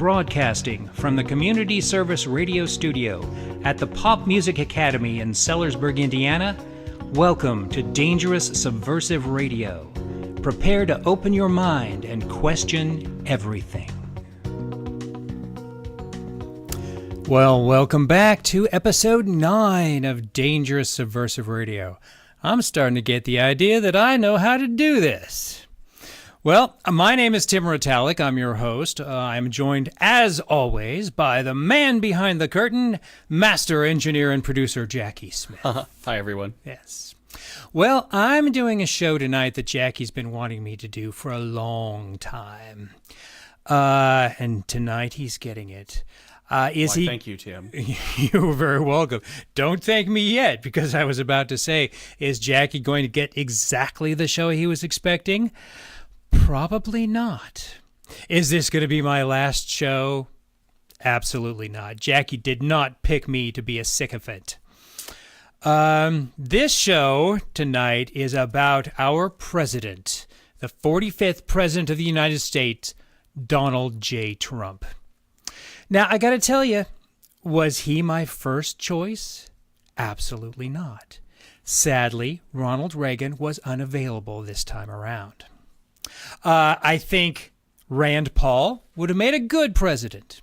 Broadcasting from the Community Service Radio Studio at the Pop Music Academy in Sellersburg, Indiana, welcome to Dangerous Subversive Radio. Prepare to open your mind and question everything. Well, welcome back to episode 9 of Dangerous Subversive Radio. I'm starting to get the idea that I know how to do this. Well, my name is Tim Rotalick. I'm your host. I'm joined, as always, by the man behind the curtain, master engineer and producer Jackie Smith. Hi, everyone. Yes. Well, I'm doing a show tonight that Jackie's been wanting me to do for a long time. And tonight he's getting it. Thank you, Tim. You're very welcome. Don't thank me yet, because I was about to say, is Jackie going to get exactly the show he was expecting? Probably not. Is this going to be my last show? Absolutely not. Jackie did not pick me to be a sycophant. This show tonight is about our president, the 45th president of the United States, Donald J. Trump. Now, I got to tell you, was he my first choice? Absolutely not. Sadly, Ronald Reagan was unavailable this time around. I think Rand Paul would have made a good president.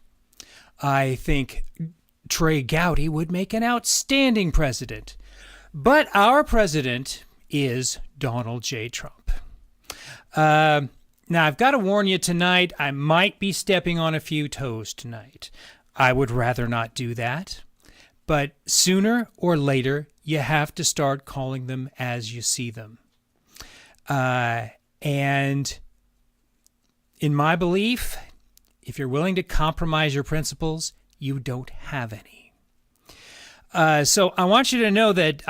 I think Trey Gowdy would make an outstanding president. But our president is Donald J. Trump. Now, I've got to warn you tonight, I might be stepping on a few toes tonight. I would rather not do that. But sooner or later, you have to start calling them as you see them. And in my belief, if you're willing to compromise your principles, you don't have any. So I want you to know that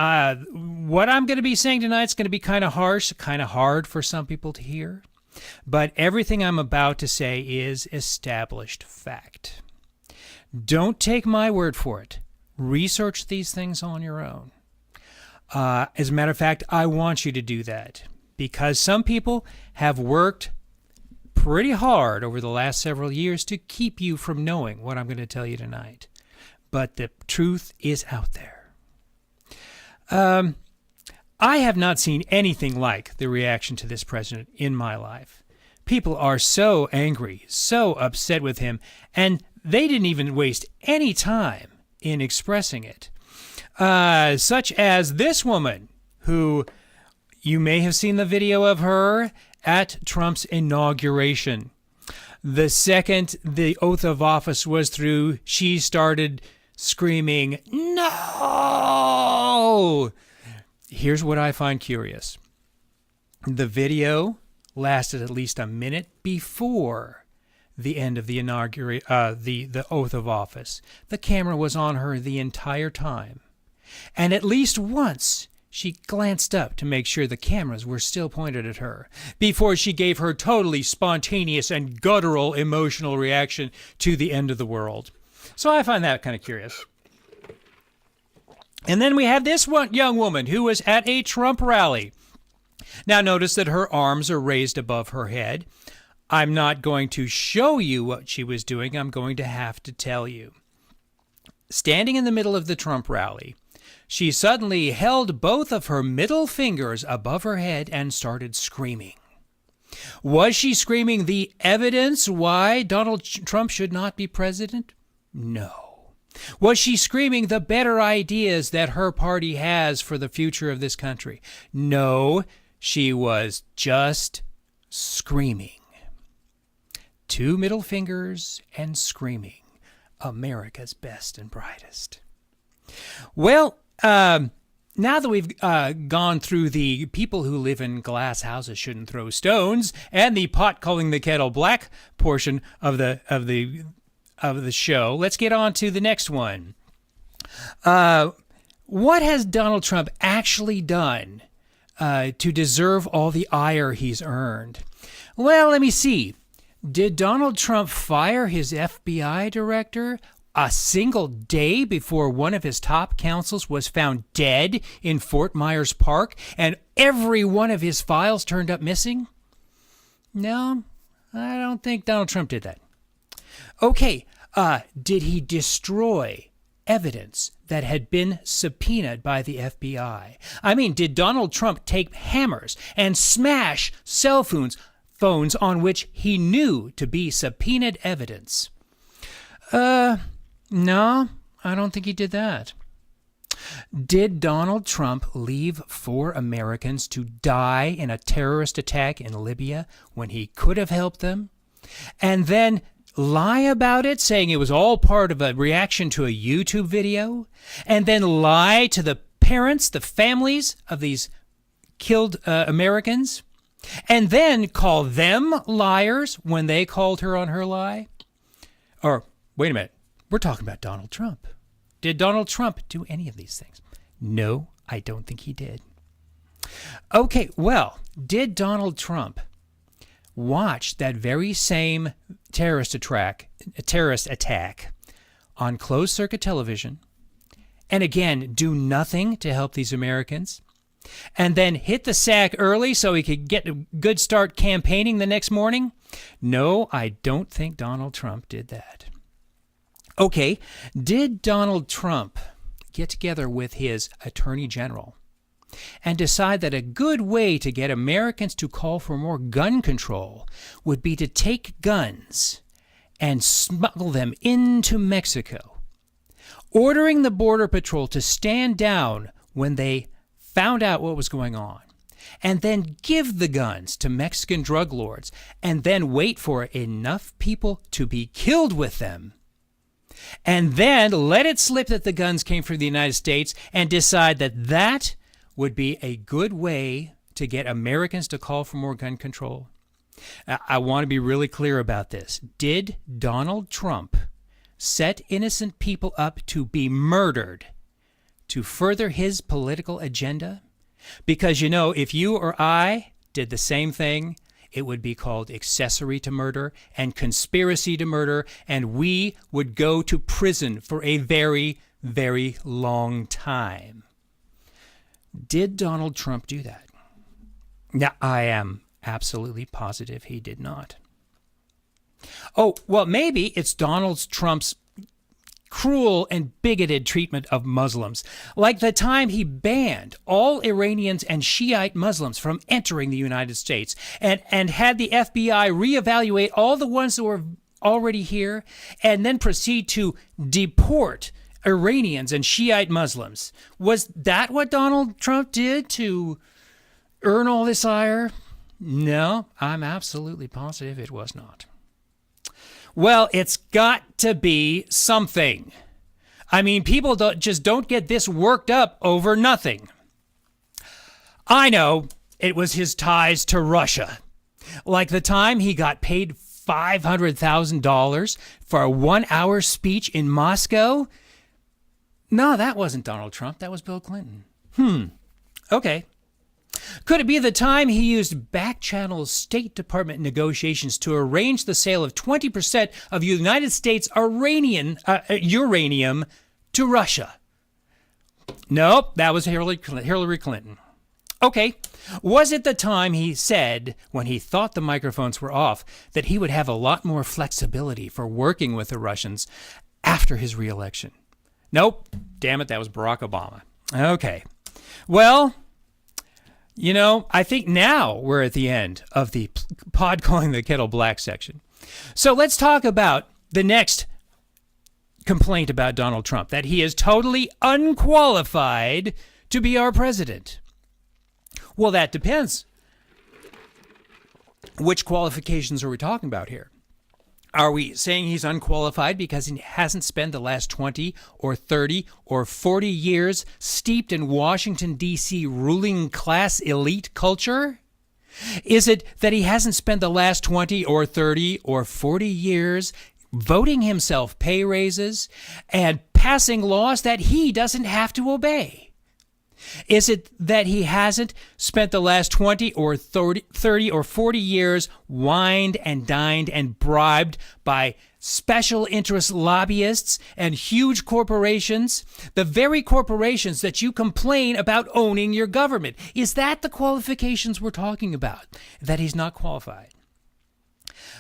what I'm going to be saying tonight is going to be kind of harsh, kind of hard for some people to hear. But everything I'm about to say is established fact. Don't take my word for it. Research these things on your own. As a matter of fact, I want you to do that, because some people have worked pretty hard over the last several years to keep you from knowing what I'm going to tell you tonight. But the truth is out there. I have not seen anything like the reaction to this president in my life. People are so angry, so upset with him, and they didn't even waste any time in expressing it. Such as this woman, who you may have seen the video of her at Trump's inauguration. The second the oath of office was through, she started screaming, "No!" Here's what I find curious. The video lasted at least a minute before the end of the the oath of office. The camera was on her the entire time. And at least once, she glanced up to make sure the cameras were still pointed at her before she gave her totally spontaneous and guttural emotional reaction to the end of the world. So I find that kind of curious. And then we have this one young woman who was at a Trump rally. Now notice that her arms are raised above her head. I'm not going to show you what she was doing. I'm going to have to tell you. Standing in the middle of the Trump rally, she suddenly held both of her middle fingers above her head and started screaming. Was she screaming the evidence why Donald Trump should not be president? No. Was she screaming the better ideas that her party has for the future of this country? No, she was just screaming. 2 middle fingers and screaming. America's best and brightest. Well, now that we've gone through the people who live in glass houses shouldn't throw stones and the pot calling the kettle black portion of the show, let's get on to the next one. What has Donald Trump actually done to deserve all the ire he's earned? Well, let me see. Did Donald Trump fire his FBI director a single day before one of his top counsels was found dead in Fort Myers Park and every one of his files turned up missing? No, I don't think Donald Trump did that. Okay, did he destroy evidence that had been subpoenaed by the FBI? I mean, did Donald Trump take hammers and smash cell phones on which he knew to be subpoenaed evidence? No, I don't think he did that. Did Donald Trump leave 4 Americans to die in a terrorist attack in Libya when he could have helped them? And then lie about it, saying it was all part of a reaction to a YouTube video? And then lie to the parents, the families of these killed Americans? And then call them liars when they called her on her lie? Or, wait a minute, we're talking about Donald Trump. Did Donald Trump do any of these things? No, I don't think he did. Okay, well, did Donald Trump watch that very same terrorist attack on closed-circuit television and again do nothing to help these Americans and then hit the sack early so he could get a good start campaigning the next morning? No, I don't think Donald Trump did that. Okay, did Donald Trump get together with his attorney general and decide that a good way to get Americans to call for more gun control would be to take guns and smuggle them into Mexico, ordering the Border Patrol to stand down when they found out what was going on, and then give the guns to Mexican drug lords, and then wait for enough people to be killed with them, and then let it slip that the guns came from the United States and decide that that would be a good way to get Americans to call for more gun control? I want to be really clear about this. Did Donald Trump set innocent people up to be murdered to further his political agenda? Because, you know, if you or I did the same thing, it would be called accessory to murder and conspiracy to murder, and we would go to prison for a very, very long time. Did Donald Trump do that? Now, I am absolutely positive he did not. Oh, well, maybe it's Donald Trump's cruel and bigoted treatment of Muslims, like the time he banned all Iranians and Shiite Muslims from entering the United States and had the FBI reevaluate all the ones that were already here and then proceed to deport Iranians and Shiite Muslims. Was that what Donald Trump did to earn all this ire? No, I'm absolutely positive it was not. Well, it's got to be something. I mean, people don't get this worked up over nothing. I know it was his ties to Russia. Like the time he got paid $500,000 for a 1-hour speech in Moscow. No, that wasn't Donald Trump. That was Bill Clinton. Okay. Could it be the time he used back-channel State Department negotiations to arrange the sale of 20% of United States uranium to Russia? Nope, that was Hillary Clinton. Okay. Was it the time he said, when he thought the microphones were off, that he would have a lot more flexibility for working with the Russians after his reelection? Nope. Damn it, that was Barack Obama. Okay. Well, you know, I think now we're at the end of the pod calling the kettle black section. So let's talk about the next complaint about Donald Trump, that he is totally unqualified to be our president. Well, that depends. Which qualifications are we talking about here? Are we saying he's unqualified because he hasn't spent the last 20 or 30 or 40 years steeped in Washington, D.C. ruling class elite culture? Is it that he hasn't spent the last 20 or 30 or 40 years voting himself pay raises and passing laws that he doesn't have to obey? Is it that he hasn't spent the last 20 or 30 or 40 years wined and dined and bribed by special interest lobbyists and huge corporations, the very corporations that you complain about owning your government? Is that the qualifications we're talking about, that he's not qualified?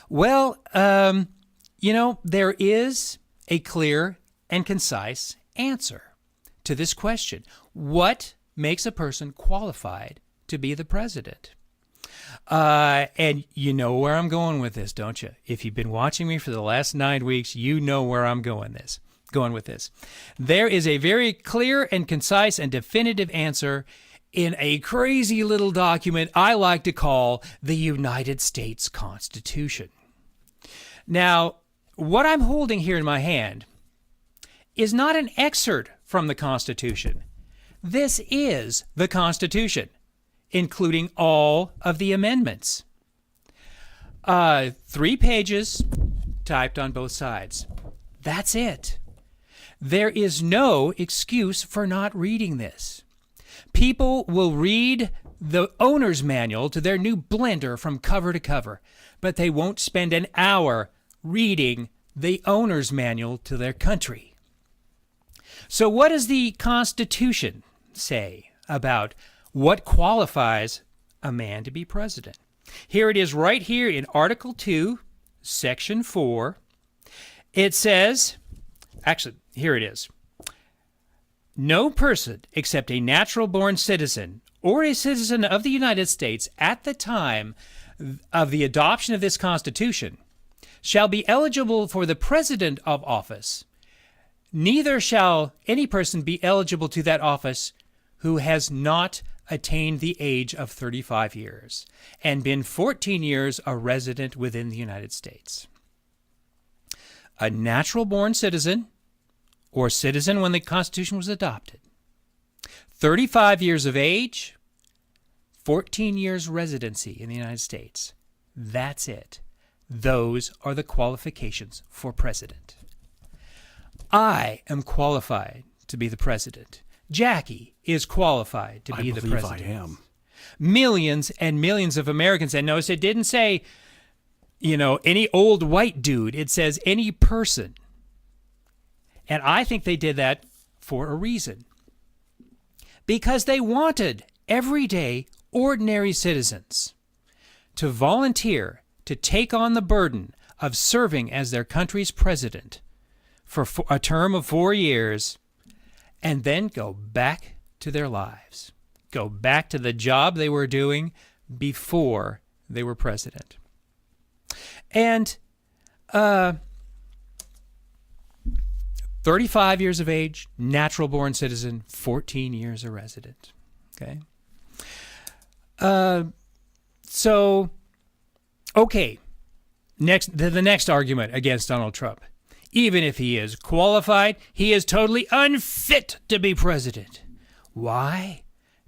Well, there is a clear and concise answer to this question. What makes a person qualified to be the president? And you know where I'm going with this, don't you? If you've been watching me for the last 9 weeks, you know where I'm going with this. There is a very clear and concise and definitive answer in a crazy little document I like to call the United States Constitution. Now, what I'm holding here in my hand is not an excerpt from the Constitution. This is the Constitution, including all of the amendments. 3 pages typed on both sides. That's it. There is no excuse for not reading this. People will read the owner's manual to their new blender from cover to cover, but they won't spend an hour reading the owner's manual to their country. So what does the Constitution say about what qualifies a man to be president? Here it is right here in Article 2, Section 4. It says, actually, here it is. No person except a natural-born citizen or a citizen of the United States at the time of the adoption of this Constitution shall be eligible for the president of office. Neither shall any person be eligible to that office who has not attained the age of 35 years and been 14 years a resident within the United States. A natural-born citizen or citizen when the Constitution was adopted, 35 years of age, 14 years residency in the United States. That's it. Those are the qualifications for president. I am qualified to be the president. Jackie is qualified to be the president. I am. Millions and millions of Americans, and notice it didn't say, any old white dude. It says any person. And I think they did that for a reason. Because they wanted everyday, ordinary citizens to volunteer to take on the burden of serving as their country's president for a term of 4 years and then go back to their lives, go back to the job they were doing before they were president. And 35 years of age, natural-born citizen, 14 years a resident. Okay? The next argument against Donald Trump. Even if he is qualified, he is totally unfit to be president. Why?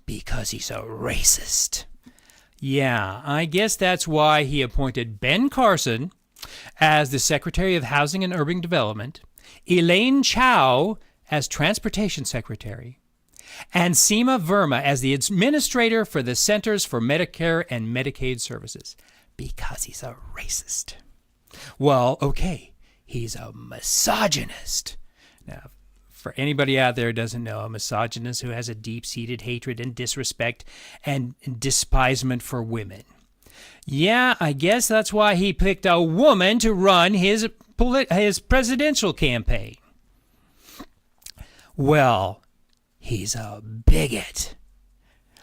Because he's a racist. Yeah, I guess that's why he appointed Ben Carson as the Secretary of Housing and Urban Development, Elaine Chao as Transportation Secretary, and Seema Verma as the Administrator for the Centers for Medicare and Medicaid Services. Because he's a racist. Well, okay, he's a misogynist. Now, for anybody out there who doesn't know, a misogynist who has a deep-seated hatred and disrespect and despisement for women. Yeah, I guess that's why he picked a woman to run his presidential campaign. Well, he's a bigot.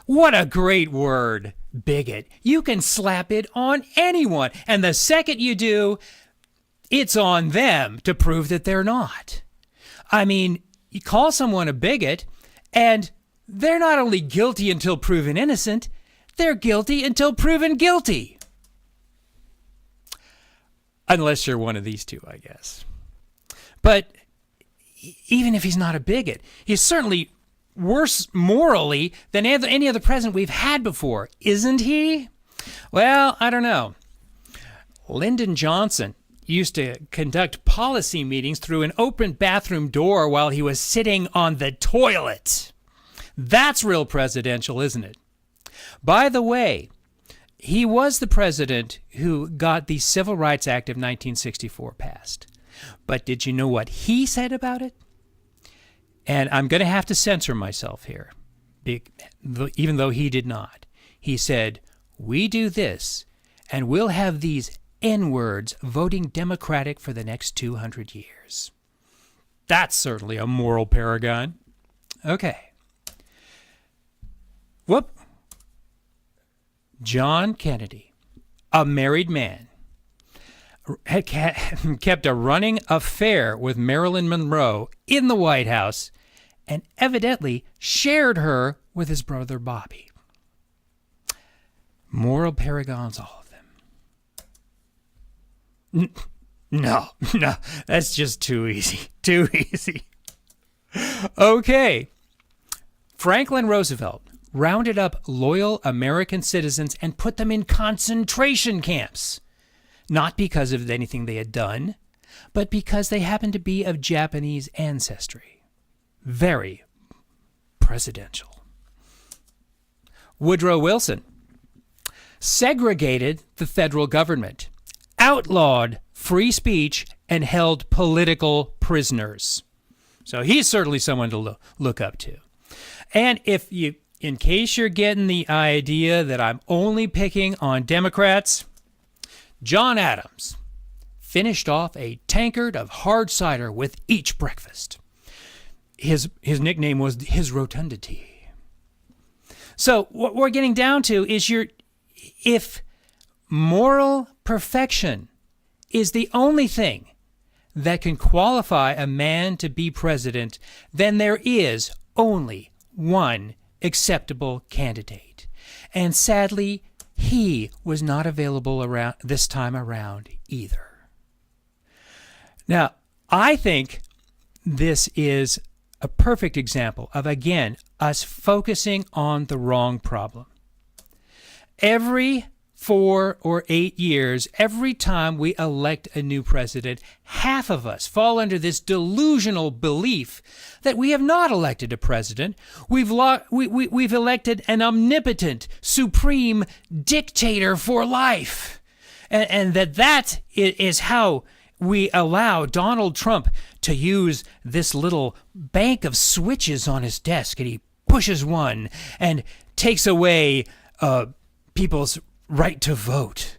What a great word, bigot. You can slap it on anyone, and the second you do, it's on them to prove that they're not. I mean, you call someone a bigot, and they're not only guilty until proven innocent, they're guilty until proven guilty. Unless you're one of these two, I guess. But even if he's not a bigot, he's certainly worse morally than any other president we've had before, isn't he? Well, I don't know. Lyndon Johnson used to conduct policy meetings through an open bathroom door while he was sitting on the toilet. That's real presidential, isn't it? By the way, he was the president who got the Civil Rights Act of 1964 passed. But did you know what he said about it? And I'm going to have to censor myself here, even though he did not. He said, we do this, and we'll have these N-words voting Democratic for the next 200 years. That's certainly a moral paragon. Okay. Whoop. John Kennedy, a married man, had kept a running affair with Marilyn Monroe in the White House and evidently shared her with his brother Bobby. Moral paragons, all of them. No, that's just too easy. Too easy. Okay. Franklin Roosevelt rounded up loyal American citizens and put them in concentration camps. Not because of anything they had done, but because they happened to be of Japanese ancestry. Very presidential. Woodrow Wilson segregated the federal government, outlawed free speech, and held political prisoners. So he's certainly someone to look up to. And in case you're getting the idea that I'm only picking on Democrats, John Adams finished off a tankard of hard cider with each breakfast. His nickname was his rotundity. So what we're getting down to is if moral perfection is the only thing that can qualify a man to be president, then there is only one acceptable candidate. And sadly, he was not available around this time around either. Now, I think this is a perfect example of, again, us focusing on the wrong problem. Every 4 or 8 years, every time we elect a new president, half of us fall under this delusional belief that we have not elected a president. We've elected an omnipotent, supreme dictator for life. And that is how we allow Donald Trump to use this little bank of switches on his desk, and he pushes one and takes away people's right to vote.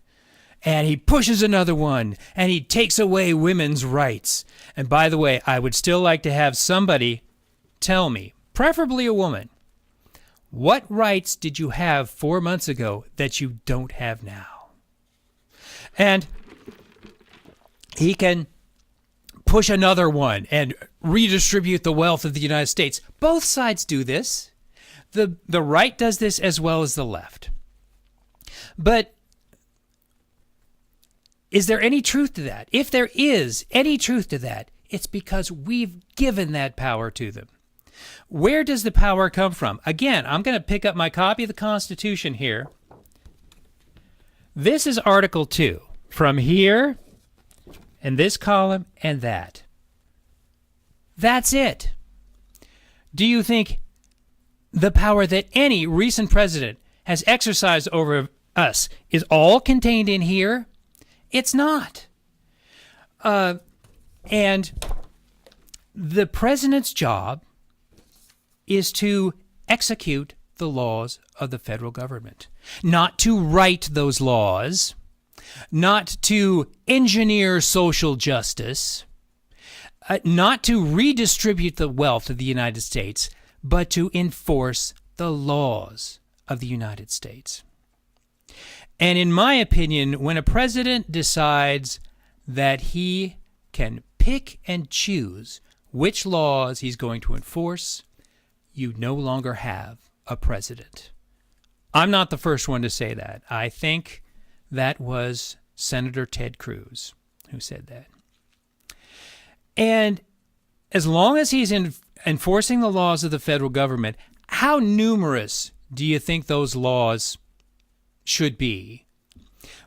And he pushes another one, and he takes away women's rights. And by the way, I would still like to have somebody tell me, preferably a woman, what rights did you have 4 months ago that you don't have now? And he can push another one and redistribute the wealth of the United States. Both sides do this. The right does this as well as the left. But is there any truth to that? If there is any truth to that, it's because we've given that power to them. Where does the power come from? Again, I'm going to pick up my copy of the Constitution here. This is Article 2. From here, and this column, and that. That's it. Do you think the power that any recent president has exercised over us is all contained in here? It's not. And the president's job is to execute the laws of the federal government, not to write those laws, not to engineer social justice, not to redistribute the wealth of the United States, but to enforce the laws of the United States. And in my opinion, when a president decides that he can pick and choose which laws he's going to enforce, you no longer have a president. I'm not the first one to say that. I think that was Senator Ted Cruz who said that. And as long as he's enforcing the laws of the federal government, how numerous do you think those laws should be?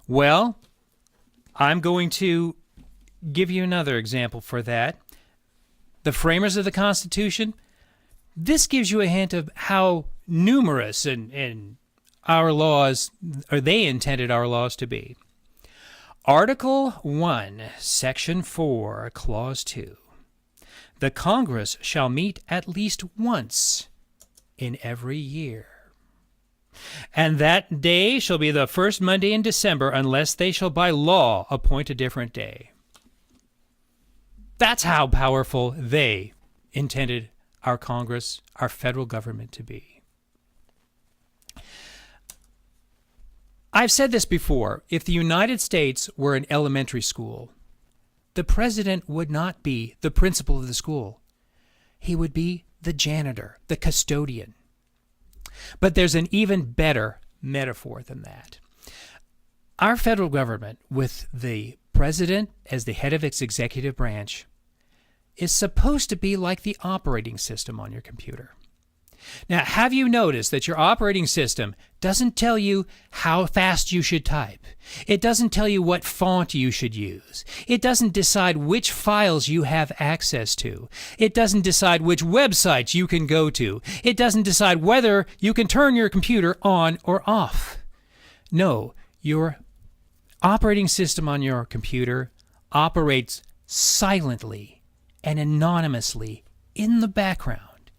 Well, I'm going to give you another example for that. The framers of the Constitution, this gives you a hint of how numerous and our laws, or they intended our laws to be. Article 1, Section 4, Clause 2. The Congress shall meet at least once in every year. And that day shall be the first Monday in December, unless they shall by law appoint a different day. That's how powerful they intended our Congress, our federal government to be. I've said this before. If the United States were an elementary school, the president would not be the principal of the school. He would be the janitor, the custodian. But there's an even better metaphor than that. Our federal government, with the president as the head of its executive branch, is supposed to be like the operating system on your computer. Now, have you noticed that your operating system doesn't tell you how fast you should type? It doesn't tell you what font you should use. It doesn't decide which files you have access to. It doesn't decide which websites you can go to. It doesn't decide whether you can turn your computer on or off. No, your operating system on your computer operates silently and anonymously in the background,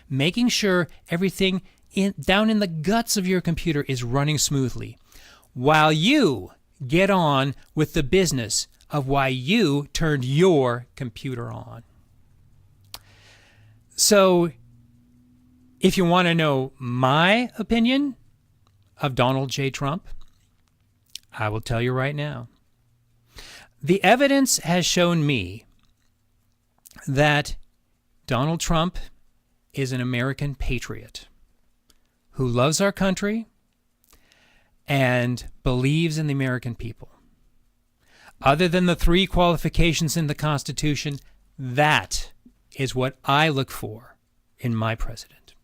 making sure everything down in the guts of your computer is running smoothly, while you get on with the business of why you turned your computer on. So, if you want to know my opinion of Donald J. Trump, I will tell you right now. The evidence has shown me that Donald Trump is an American patriot who loves our country and believes in the American people. Other than the 3 qualifications in the Constitution, that is what I look for in my president.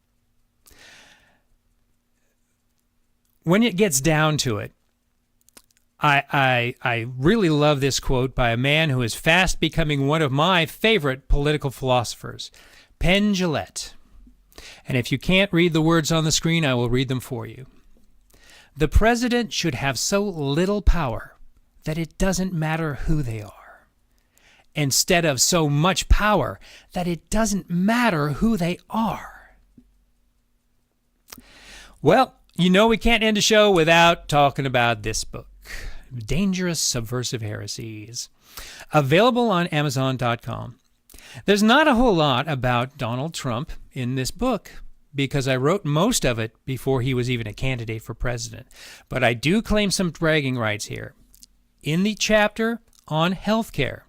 When it gets down to it, I really love this quote by a man who is fast becoming one of my favorite political philosophers, Penn Jillette. And if you can't read the words on the screen, I will read them for you. The president should have so little power that it doesn't matter who they are, instead of so much power that it doesn't matter who they are. Well, you know we can't end a show without talking about this book, Dangerous Subversive Heresies, available on Amazon.com. There's not a whole lot about Donald Trump in this book because I wrote most of it before he was even a candidate for president. But I do claim some bragging rights here. In the chapter on healthcare,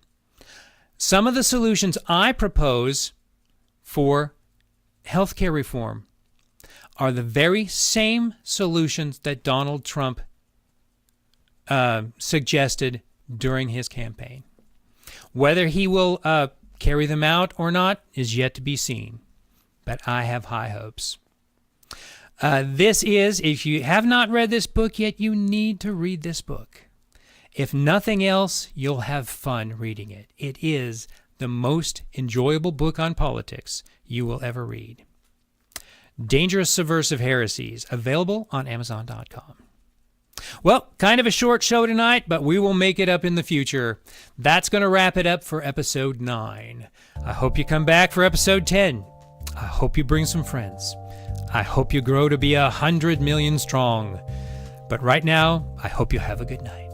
some of the solutions I propose for healthcare reform are the very same solutions that Donald Trump suggested during his campaign. Whether he will carry them out or not is yet to be seen, but I have high hopes. This is, if you have not read this book yet, you need to read this book. If nothing else, you'll have fun reading it. It is the most enjoyable book on politics you will ever read. Dangerous Subversive Heresies, available on Amazon.com. Well, kind of a short show tonight, but we will make it up in the future. That's going to wrap it up for episode 9. I hope you come back for episode 10. I hope you bring some friends. I hope you grow to be 100 million strong. But right now, I hope you have a good night.